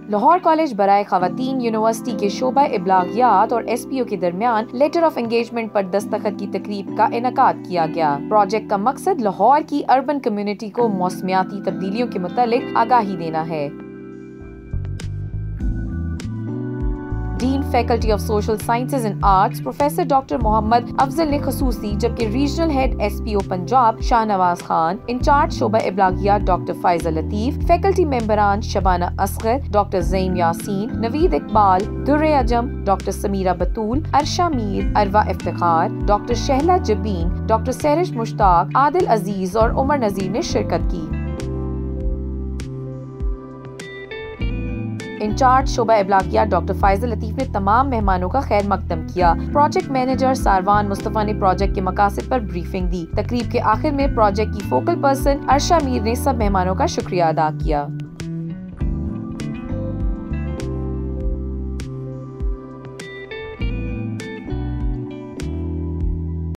Lahore college बराए खवातीन university के शोबा इब्लागियात और SPO के दरमियान लेटर ऑफ एंगेजमेंट पर दस्तखत की तकरीब का इनेकाद किया गया। प्रोजेक्ट का मकसद लाहौर की अर्बन कम्युनिटी को मौसमियाती तब्दीलियों के मुतालिक आगाही देना है। Dean faculty of social sciences and arts professor doctor Mohammad Afzal ने खसूसी, जबकि regional head SPO Punjab Shahnawaz Khan, incharge शोबा इब्लागियात डॉक्टर फाइजा लतीफ, फैकल्टी मेंबरान Shabana Asghar, doctor Zaeem Yasin, Naveed Iqbal, Durre Azam, doctor Sameera Batool, Arsha Mir, Arwa Iftikhar, doctor Shahla Jabeen, doctor Sairish Mushtaq, Adil Aziz और उमर नजीर ने शिरकत की। इंचार्ज शोबा इब्लागियात डॉक्टर फाइजा लतीफ ने तमाम मेहमानों का खैर मकदम किया। प्रोजेक्ट मैनेजर सारवान मुस्तफा ने प्रोजेक्ट के मकासद पर ब्रीफिंग दी। तकरीब के आखिर में प्रोजेक्ट की फोकल पर्सन अरशा मीर ने सब मेहमानों का शुक्रिया अदा किया।